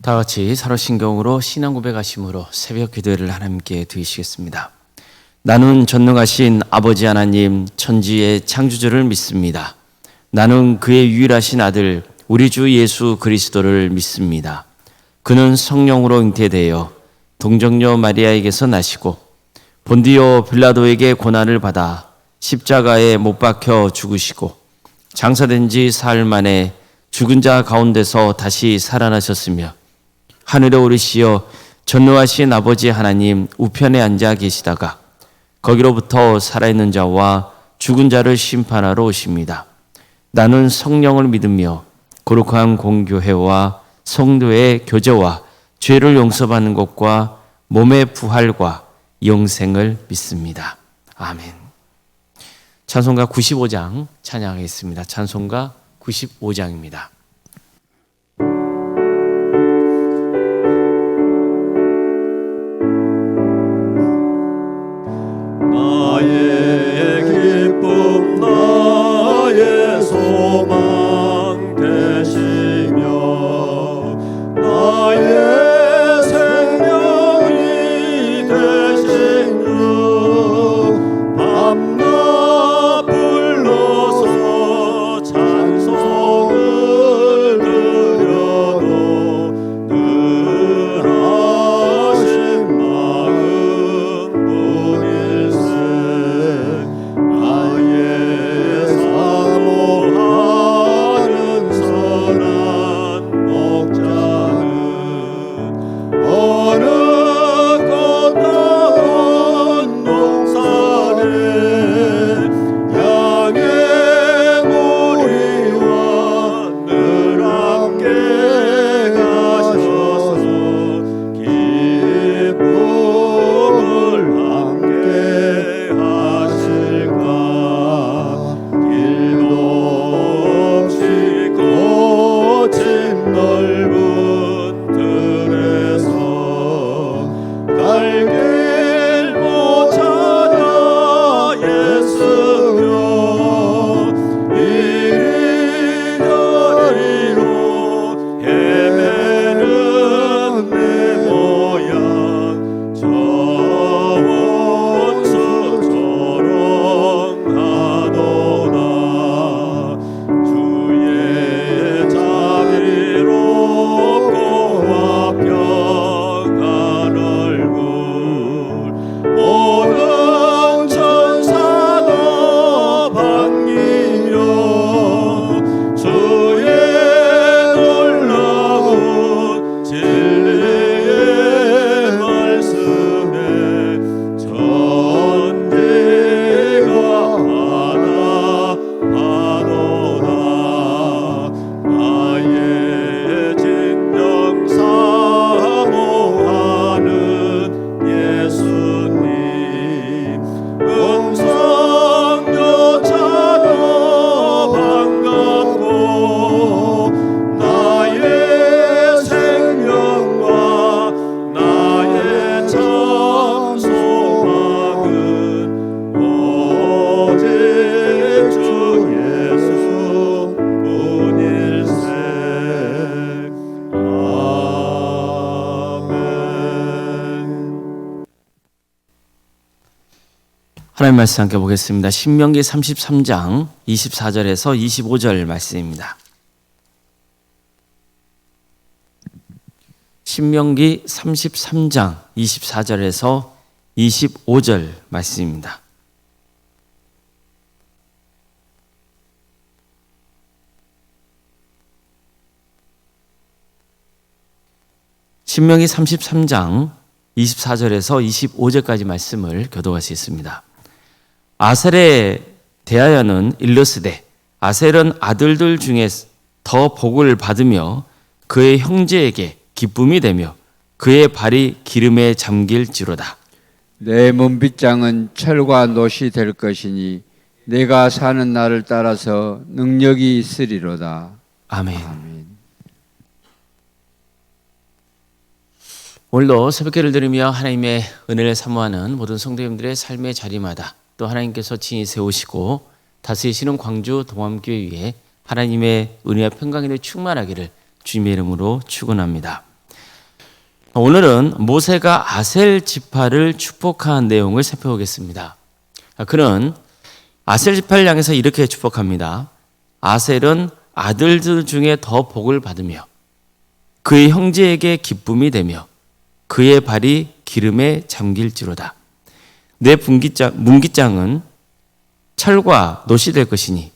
다 같이 사로신경으로 신앙 고백하심으로 새벽 기도회를 하나님께 드리시겠습니다. 나는 전능하신 아버지 하나님 천지의 창조주를 믿습니다. 나는 그의 유일하신 아들 우리 주 예수 그리스도를 믿습니다. 그는 성령으로 잉태되어 동정녀 마리아에게서 나시고 본디오 빌라도에게 고난을 받아 십자가에 못 박혀 죽으시고 장사된 지 사흘 만에 죽은 자 가운데서 다시 살아나셨으며 하늘에 오르시어 전능하신 아버지 하나님 우편에 앉아 계시다가 거기로부터 살아있는 자와 죽은 자를 심판하러 오십니다. 나는 성령을 믿으며 거룩한 공교회와 성도의 교제와 죄를 용서받는 것과 몸의 부활과 영생을 믿습니다. 아멘. 찬송가 95장 찬양하겠습니다. 찬송가 95장입니다. 나의 기쁨 나의 소망 되시며 나의 생명이 되신 주 밤낮 불러서 찬송을 드려도 늘 하신 마음 뿐일세. 나의 사모하는 선한 목자는 어느 꽃다운 농산에 양의 무리와 늘 함께 가셔서 기쁨을 함께 하실까. 길도 없이 거친 넓은 들에서 갈 길 못 찾아 애쓰며 이리저리로 헤매는 내 모양 저 원수처럼 하도다. 주의 자비롭고 화평한 얼굴 모든 천사도 반기며 주의 놀라운 진리의 말씀에 천지가 하나하도다. 나의 진정 사모하는 예수님 음성조차도 반갑고 나의 생명과 나의 참 소망은 오직 주 예수 뿐일세. 아멘. 하나님 말씀 함께 보겠습니다. 신명기 33장 24절에서 25절 말씀입니다. 신명기 33장 24절에서 25절 말씀입니다. 신명기 33장 24절에서 25절까지 말씀을 교독할 수 있습니다. 아셀에 대하여는 일러스되 아셀은 아들들 중에 더 복을 받으며 그의 형제에게 기쁨이 되며 그의 발이 기름에 잠길지로다. 내 문빗장은 철과 놋이 될 것이니 내가 사는 날을 따라서 능력이 있으리로다. 아멘. 아멘. 오늘도 새벽기를 들으며 하나님의 은혜를 사모하는 모든 성도님들의 삶의 자리마다 또 하나님께서 친히 세우시고 다스리시는 광주 동암교회 위에 하나님의 은혜와 평강이 충만하기를 주님의 이름으로 축원합니다. 오늘은 모세가 아셀 지파를 축복한 내용을 살펴보겠습니다. 그는 아셀 지파를 향해서 이렇게 축복합니다. 아셀은 아들들 중에 더 복을 받으며 그의 형제에게 기쁨이 되며 그의 발이 기름에 잠길지로다. 내 문깃장은 철과 놋이 될 것이니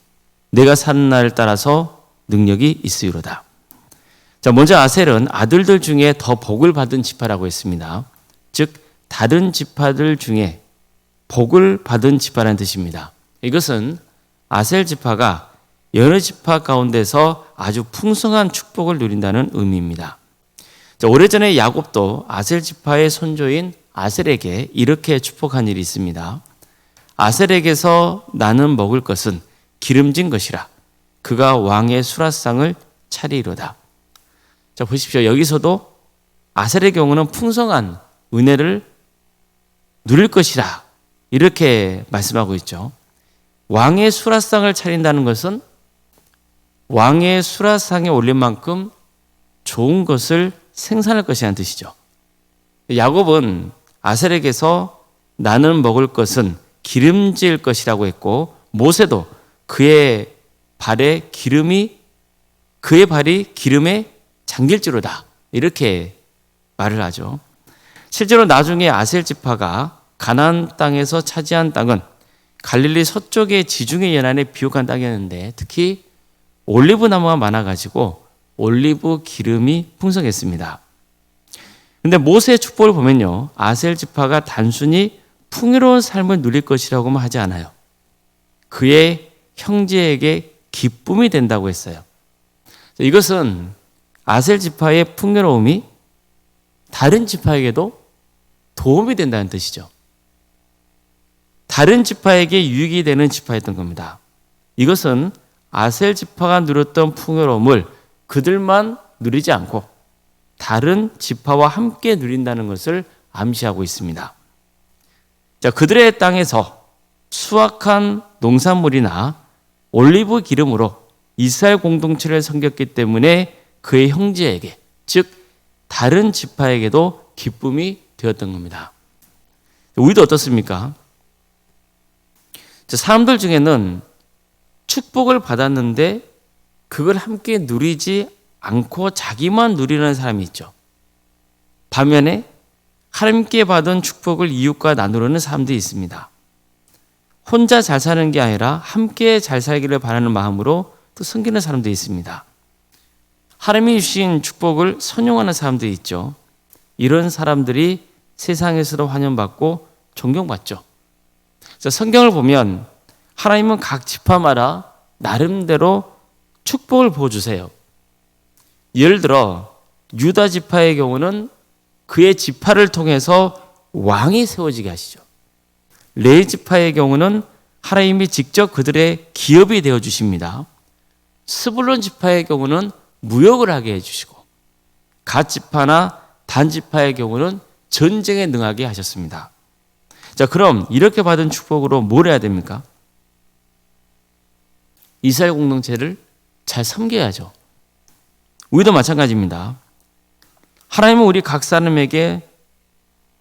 내가 사는 날을 따라서 능력이 있으리로다. 자, 먼저 아셀은 아들들 중에 더 복을 받은 지파라고 했습니다. 즉 다른 지파들 중에 복을 받은 지파라는 뜻입니다. 이것은 아셀 지파가 여러 지파 가운데서 아주 풍성한 축복을 누린다는 의미입니다. 자, 오래전에 야곱도 아셀 지파의 손조인 아셀에게 이렇게 축복한 일이 있습니다. 아셀에게서 나는 먹을 것은 기름진 것이라 그가 왕의 수라상을 차리리로다. 자, 보십시오. 여기서도 아셀의 경우는 풍성한 은혜를 누릴 것이라 이렇게 말씀하고 있죠. 왕의 수라상을 차린다는 것은 왕의 수라상에 올린 만큼 좋은 것을 생산할 것이라는 뜻이죠. 야곱은 아셀에게서 나는 먹을 것은 기름질 것이라고 했고, 모세도 그의 발이 기름에 잠길지로다 이렇게 말을 하죠. 실제로 나중에 아셀 지파가 가나안 땅에서 차지한 땅은 갈릴리 서쪽의 지중해 연안에 비옥한 땅이었는데 특히 올리브 나무가 많아가지고 올리브 기름이 풍성했습니다. 근데 모세의 축복을 보면요, 아셀 지파가 단순히 풍요로운 삶을 누릴 것이라고만 하지 않아요. 그의 형제에게 기쁨이 된다고 했어요. 이것은 아셀 지파의 풍요로움이 다른 지파에게도 도움이 된다는 뜻이죠. 다른 지파에게 유익이 되는 지파였던 겁니다. 이것은 아셀 지파가 누렸던 풍요로움을 그들만 누리지 않고 다른 지파와 함께 누린다는 것을 암시하고 있습니다. 자, 그들의 땅에서 수확한 농산물이나 올리브 기름으로 이스라엘 공동체를 섬겼기 때문에 그의 형제에게, 즉 다른 지파에게도 기쁨이 되었던 겁니다. 우리도 어떻습니까? 사람들 중에는 축복을 받았는데 그걸 함께 누리지 않고 자기만 누리는 사람이 있죠. 반면에 하나님께 받은 축복을 이웃과 나누려는 사람들이 있습니다. 혼자 잘 사는 게 아니라 함께 잘 살기를 바라는 마음으로 또 섬기는 사람들이 있습니다. 하나님이 주신 축복을 선용하는 사람들이 있죠. 이런 사람들이 세상에서도 환영받고 존경받죠. 성경을 보면 하나님은 각 지파마다 나름대로 축복을 부어주세요. 예를 들어 유다 지파의 경우는 그의 지파를 통해서 왕이 세워지게 하시죠. 레위 지파의 경우는 하나님이 직접 그들의 기업이 되어주십니다. 스불론 지파의 경우는 무역을 하게 해주시고, 갓 지파나 단 지파의 경우는 전쟁에 능하게 하셨습니다. 자, 그럼 이렇게 받은 축복으로 뭘 해야 됩니까? 이스라엘 공동체를 잘 섬겨야죠. 우리도 마찬가지입니다. 하나님은 우리 각 사람에게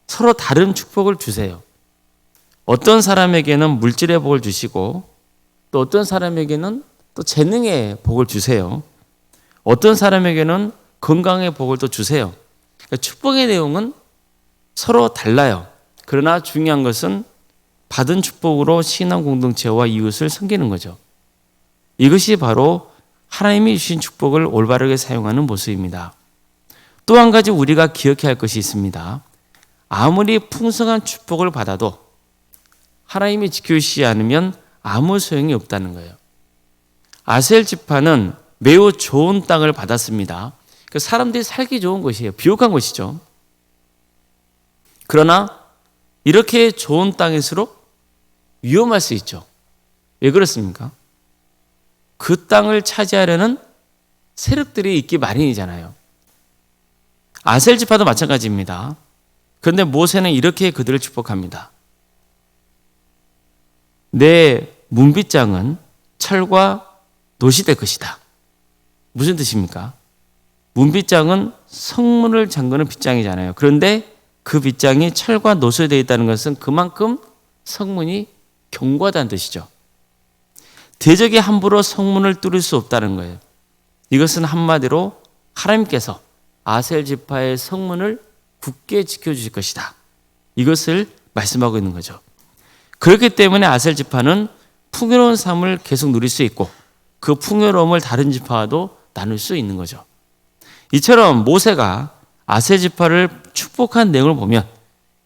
서로 다른 축복을 주세요. 어떤 사람에게는 물질의 복을 주시고 또 어떤 사람에게는 또 재능의 복을 주세요. 어떤 사람에게는 건강의 복을 또 주세요. 그러니까 축복의 내용은 서로 달라요. 그러나 중요한 것은 받은 축복으로 신앙 공동체와 이웃을 섬기는 거죠. 이것이 바로 하나님이 주신 축복을 올바르게 사용하는 모습입니다. 또 한 가지 우리가 기억해야 할 것이 있습니다. 아무리 풍성한 축복을 받아도 하나님이 지켜주시지 않으면 아무 소용이 없다는 거예요. 아셀 지파는 매우 좋은 땅을 받았습니다. 그 사람들이 살기 좋은 곳이에요. 비옥한 곳이죠. 그러나 이렇게 좋은 땅일수록 위험할 수 있죠. 왜 그렇습니까? 그 땅을 차지하려는 세력들이 있기 마련이잖아요. 아셀 지파도 마찬가지입니다. 그런데 모세는 이렇게 그들을 축복합니다. 내 문빗장은 철과 놋이 될 것이다. 무슨 뜻입니까? 문빗장은 성문을 잠그는 빗장이잖아요. 그런데 그 빗장이 철과 노수에 되어 있다는 것은 그만큼 성문이 견고하다는 뜻이죠. 대적이 함부로 성문을 뚫을 수 없다는 거예요. 이것은 한마디로 하나님께서 아셀 지파의 성문을 굳게 지켜주실 것이다. 이것을 말씀하고 있는 거죠. 그렇기 때문에 아셀 지파는 풍요로운 삶을 계속 누릴 수 있고 그 풍요로움을 다른 지파와도 나눌 수 있는 거죠. 이처럼 모세가 아셀 지파를 축복한 내용을 보면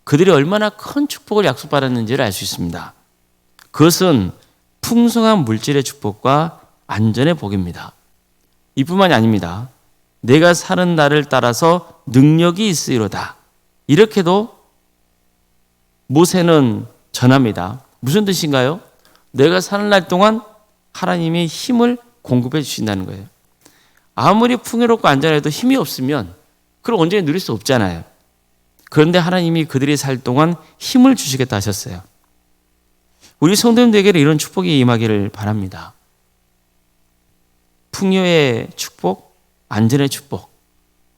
그들이 얼마나 큰 축복을 약속받았는지를 알 수 있습니다. 그것은 풍성한 물질의 축복과 안전의 복입니다. 이뿐만이 아닙니다. 내가 사는 날을 따라서 능력이 있으리로다. 이렇게도 모세는 전합니다. 무슨 뜻인가요? 내가 사는 날 동안 하나님이 힘을 공급해 주신다는 거예요. 아무리 풍요롭고 안전해도 힘이 없으면 그걸 온전히 누릴 수 없잖아요. 그런데 하나님이 그들이 살 동안 힘을 주시겠다 하셨어요. 우리 성도님들에게는 이런 축복이 임하기를 바랍니다. 풍요의 축복, 안전의 축복,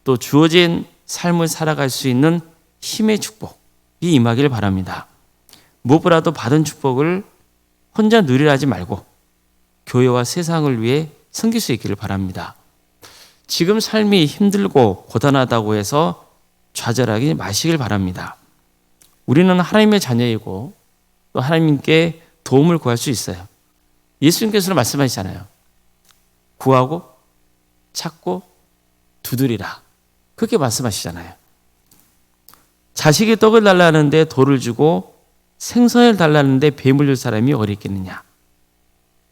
또 주어진 삶을 살아갈 수 있는 힘의 축복이 임하기를 바랍니다. 무엇보다도 받은 축복을 혼자 누리려 하지 말고 교회와 세상을 위해 섬길 수 있기를 바랍니다. 지금 삶이 힘들고 고단하다고 해서 좌절하지 마시길 바랍니다. 우리는 하나님의 자녀이고 또 하나님께 도움을 구할 수 있어요. 예수님께서는 말씀하시잖아요. 구하고 찾고 두드리라. 그렇게 말씀하시잖아요. 자식이 떡을 달라는데 돌을 주고 생선을 달라는데 뱀을 줄 사람이 어디 있겠느냐.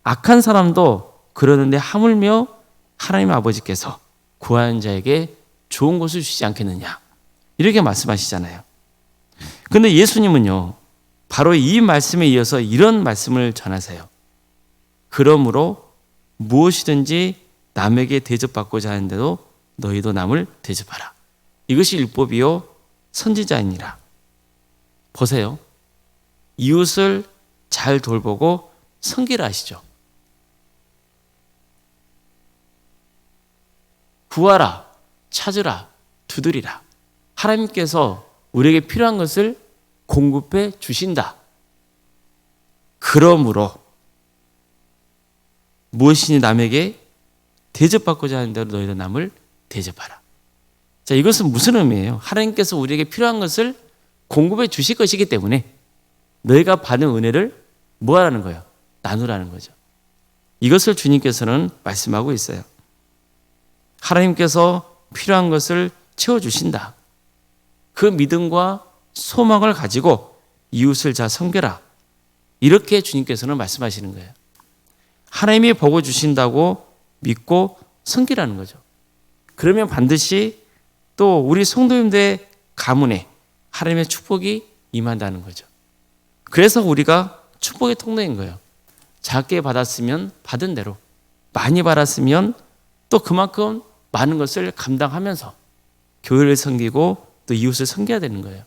악한 사람도 그러는데 하물며 하나님 아버지께서 구하는 자에게 좋은 것을 주시지 않겠느냐. 이렇게 말씀하시잖아요. 그런데 예수님은요, 바로 이 말씀에 이어서 이런 말씀을 전하세요. 그러므로 무엇이든지 남에게 대접받고자 하는데도 너희도 남을 대접하라. 이것이 율법이요 선지자이니라. 보세요. 이웃을 잘 돌보고 섬기라 하시죠. 구하라, 찾으라, 두드리라. 하나님께서 우리에게 필요한 것을 공급해 주신다. 그러므로 무엇이니 남에게 대접받고자 하는 대로 너희도 남을 대접하라. 자, 이것은 무슨 의미예요? 하나님께서 우리에게 필요한 것을 공급해 주실 것이기 때문에 너희가 받은 은혜를 뭐 하라는 거예요? 나누라는 거죠. 이것을 주님께서는 말씀하고 있어요. 하나님께서 필요한 것을 채워주신다. 그 믿음과 소망을 가지고 이웃을 잘 섬겨라. 이렇게 주님께서는 말씀하시는 거예요. 하나님이 복을 주신다고 믿고 섬기라는 거죠. 그러면 반드시 또 우리 성도님들의 가문에 하나님의 축복이 임한다는 거죠. 그래서 우리가 축복의 통로인 거예요. 작게 받았으면 받은 대로, 많이 받았으면 또 그만큼 많은 것을 감당하면서 교회를 섬기고 또 이웃을 섬겨야 되는 거예요.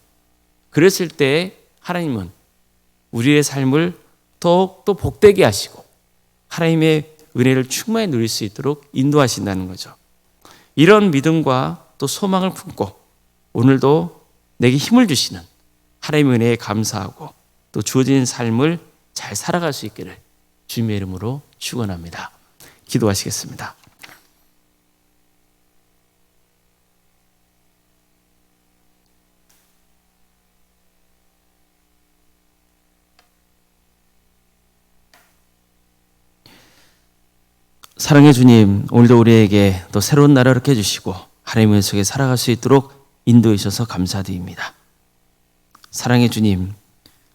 그랬을 때 하나님은 우리의 삶을 더욱더 복되게 하시고 하나님의 은혜를 충만히 누릴 수 있도록 인도하신다는 거죠. 이런 믿음과 또 소망을 품고 오늘도 내게 힘을 주시는 하나님의 은혜에 감사하고 또 주어진 삶을 잘 살아갈 수 있기를 주님의 이름으로 축원합니다. 기도하시겠습니다. 사랑의 주님, 오늘도 우리에게 또 새로운 날을 이렇게 해주시고 하나님의 속에 살아갈 수 있도록 인도해 주셔서 감사드립니다. 사랑의 주님,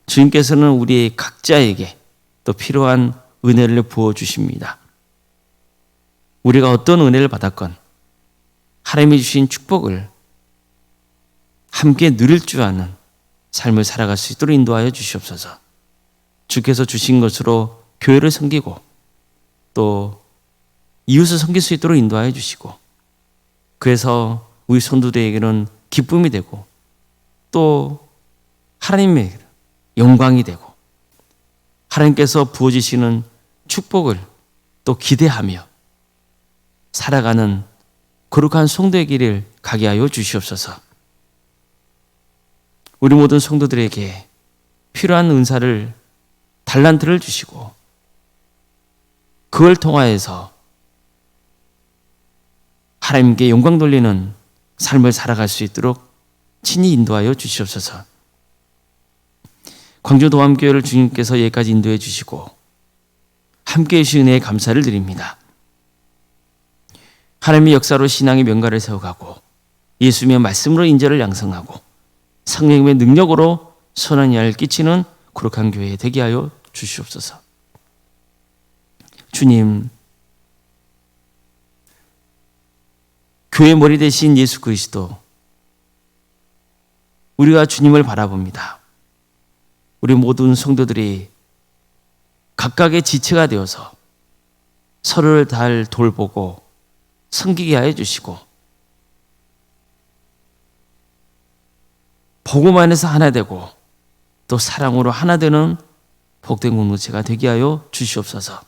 주님께서는 우리 각자에게 또 필요한 은혜를 부어주십니다. 우리가 어떤 은혜를 받았건 하나님이 주신 축복을 함께 누릴 줄 아는 삶을 살아갈 수 있도록 인도하여 주시옵소서. 주께서 주신 것으로 교회를 섬기고 또 이웃을 섬길 수 있도록 인도하여 주시고 그래서 우리 성도들에게는 기쁨이 되고 또 하나님의 영광이 되고 하나님께서 부어주시는 축복을 또 기대하며 살아가는 거룩한 성도의 길을 가게 하여 주시옵소서. 우리 모든 성도들에게 필요한 은사를, 달란트를 주시고 그걸 통하여서 하나님께 영광 돌리는 삶을 살아갈 수 있도록 친히 인도하여 주시옵소서. 광주도암교회를 주님께서 여기까지 인도해 주시고 함께해 주신 은혜에 감사를 드립니다. 하나님의 역사로 신앙의 명가를 세워가고 예수님의 말씀으로 인재를 양성하고 성령님의 능력으로 선한 일을 끼치는 거룩한 교회 되게 하여 주시옵소서. 주님, 교회 머리 대신 예수 그리스도, 우리가 주님을 바라봅니다. 우리 모든 성도들이 각각의 지체가 되어서 서로를 잘 돌보고 섬기게 하여 주시고 복음 안에서 하나 되고 또 사랑으로 하나 되는 복된 공동체가 되게 하여 주시옵소서.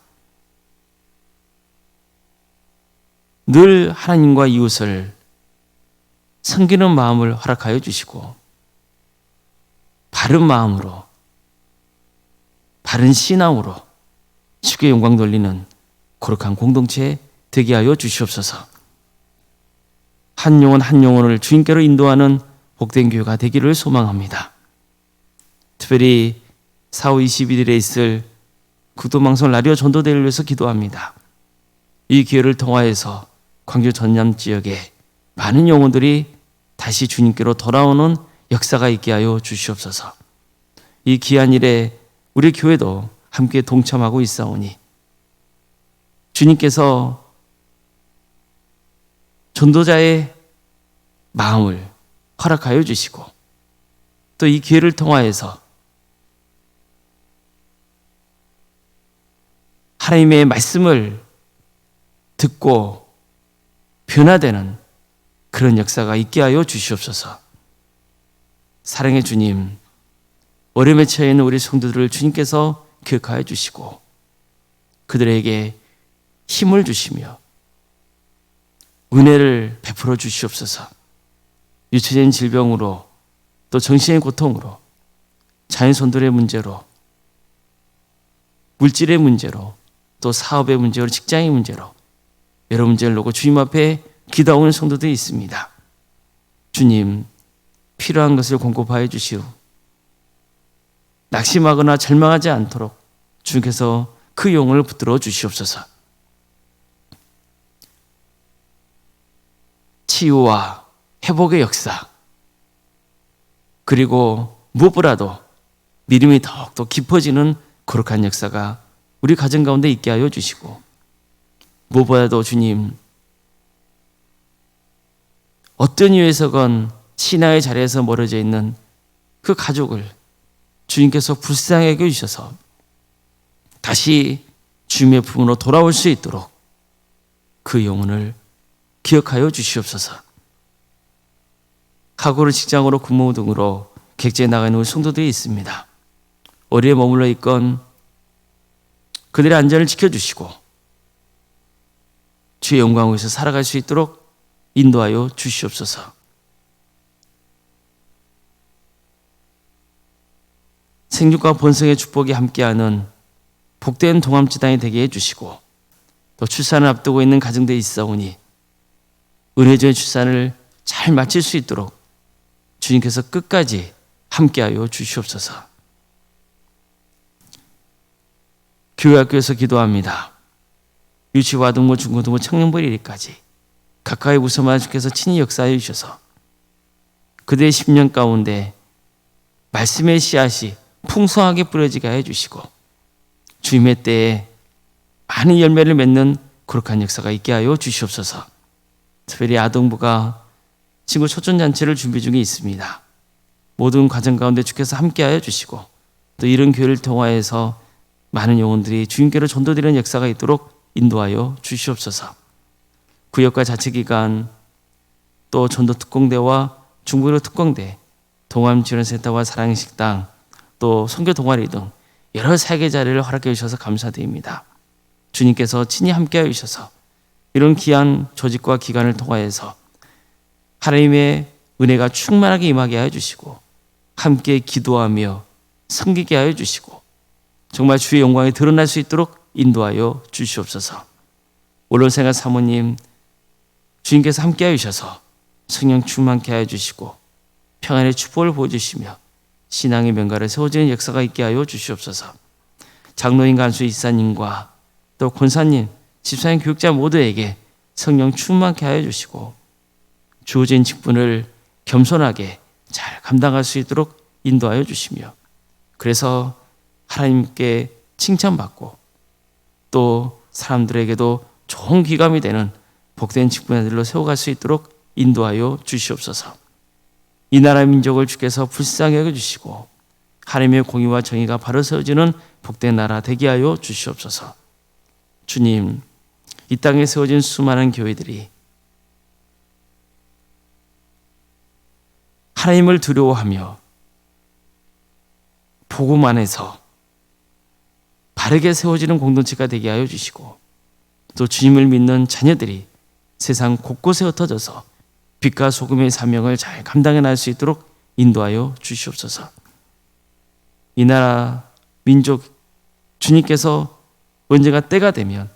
늘 하나님과 이웃을 섬기는 마음을 허락하여 주시고 바른 마음으로, 바른 신앙으로 주께 영광 돌리는 거룩한 공동체 되게 하여 주시옵소서. 한 영혼 한 영혼을 주님께로 인도하는 복된 교회가 되기를 소망합니다. 특별히 4월 21일에 있을 국도방송 라디오 전도대회를 위해서 기도합니다. 이 기회를 통하여서 광주 전남 지역에 많은 영혼들이 다시 주님께로 돌아오는 역사가 있게 하여 주시옵소서. 이 귀한 일에 우리 교회도 함께 동참하고 있사오니 주님께서 전도자의 마음을 허락하여 주시고 또 이 기회를 통하여서 하나님의 말씀을 듣고 변화되는 그런 역사가 있게 하여 주시옵소서. 사랑의 주님, 어려움에 처해 있는 우리 성도들을 주님께서 기억하여 주시고 그들에게 힘을 주시며 은혜를 베풀어 주시옵소서. 유체적인 질병으로 또 정신의 고통으로 자연손들의 문제로 물질의 문제로 또 사업의 문제로 직장의 문제로 여러 문제를 놓고 주님 앞에 기도하는 성도들이 있습니다. 주님, 필요한 것을 공급하여 주시오. 낙심하거나 절망하지 않도록 주님께서 그 영혼을 붙들어 주시옵소서. 치유와 회복의 역사, 그리고 무엇보다도 믿음이 더욱더 깊어지는 거룩한 역사가 우리 가정 가운데 있게 하여 주시고 무엇보다도 주님, 어떤 이유에서건 신앙의 자리에서 멀어져 있는 그 가족을 주님께서 불쌍히 여겨주셔서 다시 주님의 품으로 돌아올 수 있도록 그 영혼을 기억하여 주시옵소서. 학교를 직장으로 근무 등으로 객지에 나가는 우리 성도들이 있습니다. 어디에 머물러 있건 그들의 안전을 지켜주시고 주의 영광을 위해서 살아갈 수 있도록 인도하여 주시옵소서. 생육과 번성의 축복이 함께하는 복된 동암지당이 되게 해주시고 또 출산을 앞두고 있는 가정들이 있사오니 은혜주의 출산을 잘 마칠 수 있도록 주님께서 끝까지 함께하여 주시옵소서. 교회학교에서 기도합니다. 유치와 등부, 중고등부, 청년부 1위까지 가까이 우선만 주께서 친히 역사해 주셔서 그들의 10년 가운데 말씀의 씨앗이 풍성하게 뿌려지게 해주시고 주님의 때에 많은 열매를 맺는 거룩한 역사가 있게 하여 주시옵소서. 특별히 아동부가 친구 초전잔치를 준비 중에 있습니다. 모든 과정 가운데 주께서 함께하여 주시고 또 이런 교회를 통하여서 많은 영혼들이 주님께로 전도되는 역사가 있도록 인도하여 주시옵소서. 구역과 자치기관 또 전도 특공대와 중부로 특공대, 동암지원센터와 사랑의 식당 또 선교 동아리 등 여러 사역의 자리를 허락해 주셔서 감사드립니다. 주님께서 친히 함께하여 주셔서 이런 귀한 조직과 기관을 통하여서 하나님의 은혜가 충만하게 임하게 하여 주시고 함께 기도하며 섬기게 하여 주시고 정말 주의 영광이 드러날 수 있도록 인도하여 주시옵소서. 원로생활 사모님 주님께서 함께 하여 주셔서 성령 충만케 하여 주시고 평안의 축복을 보여주시며 신앙의 명가를 세워지는 역사가 있게 하여 주시옵소서. 장로인 간수 이사님과 또 권사님, 집사님, 교육자 모두에게 성령 충만케 하여 주시고 주어진 직분을 겸손하게 잘 감당할 수 있도록 인도하여 주시며 그래서 하나님께 칭찬받고 또 사람들에게도 좋은 귀감이 되는 복된 직분들로 세워갈 수 있도록 인도하여 주시옵소서. 이 나라 민족을 주께서 불쌍히 여겨주시고 하나님의 공의와 정의가 바로 세워지는 복된 나라 되게 하여 주시옵소서. 주님, 이 땅에 세워진 수많은 교회들이 하나님을 두려워하며 복음 안에서 바르게 세워지는 공동체가 되게 하여 주시고 또 주님을 믿는 자녀들이 세상 곳곳에 흩어져서 빛과 소금의 사명을 잘 감당해 나갈 수 있도록 인도하여 주시옵소서. 이 나라 민족 주님께서 언제가 때가 되면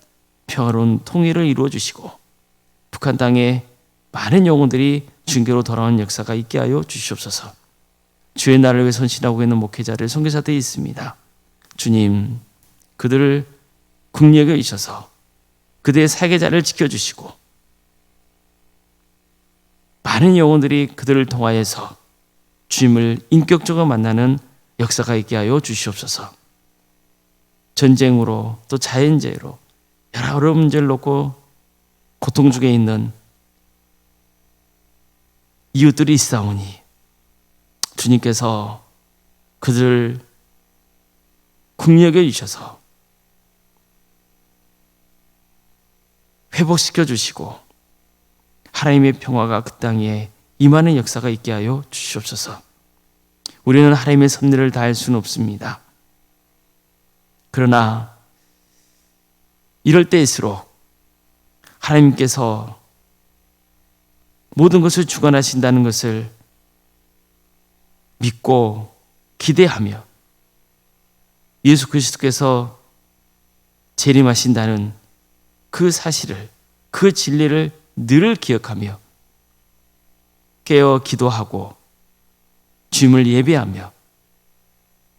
평화로운 통일을 이루어 주시고 북한 땅에 많은 영혼들이 주님께로 돌아오는 역사가 있게 하여 주시옵소서. 주의 나라를 위해 헌신하고 있는 목회자들, 선교사들이 있습니다. 주님, 그들을 긍휼히 여기셔서 그들의 사계자를 지켜주시고 많은 영혼들이 그들을 통하여서 주님을 인격적으로 만나는 역사가 있게 하여 주시옵소서. 전쟁으로 또 자연재해로 여러 문제를 놓고 고통 중에 있는 이웃들이 있사오니 주님께서 그들을 긍휼히 여기셔서 회복시켜 주시고 하나님의 평화가 그 땅에 임하는 역사가 있게 하여 주시옵소서. 우리는 하나님의 섭리를 다할 수는 없습니다. 그러나 이럴 때일수록 하나님께서 모든 것을 주관하신다는 것을 믿고 기대하며 예수 그리스도께서 재림하신다는 그 사실을, 그 진리를 늘 기억하며 깨어 기도하고 주님을 예배하며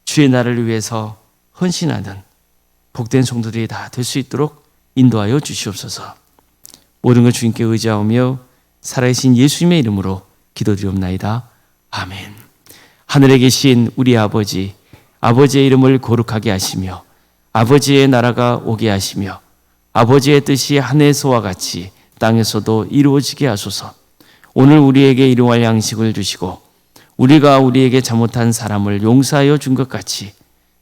주의 나라를 위해서 헌신하는 복된 성도들이 다 될 수 있도록 인도하여 주시옵소서. 모든 걸 주님께 의지하며 살아계신 예수님의 이름으로 기도드리옵나이다. 아멘. 하늘에 계신 우리 아버지, 아버지의 이름을 거룩하게 하시며 아버지의 나라가 오게 하시며 아버지의 뜻이 하늘에서와 같이 땅에서도 이루어지게 하소서. 오늘 우리에게 일용할 양식을 주시고 우리가 우리에게 잘못한 사람을 용서하여 준 것 같이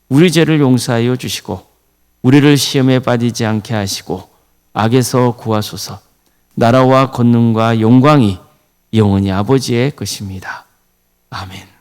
우리 죄를 용서하여 주시고 우리를 시험에 빠지지 않게 하시고 악에서 구하소서. 나라와 권능과 영광이 영원히 아버지의 것입니다. 아멘.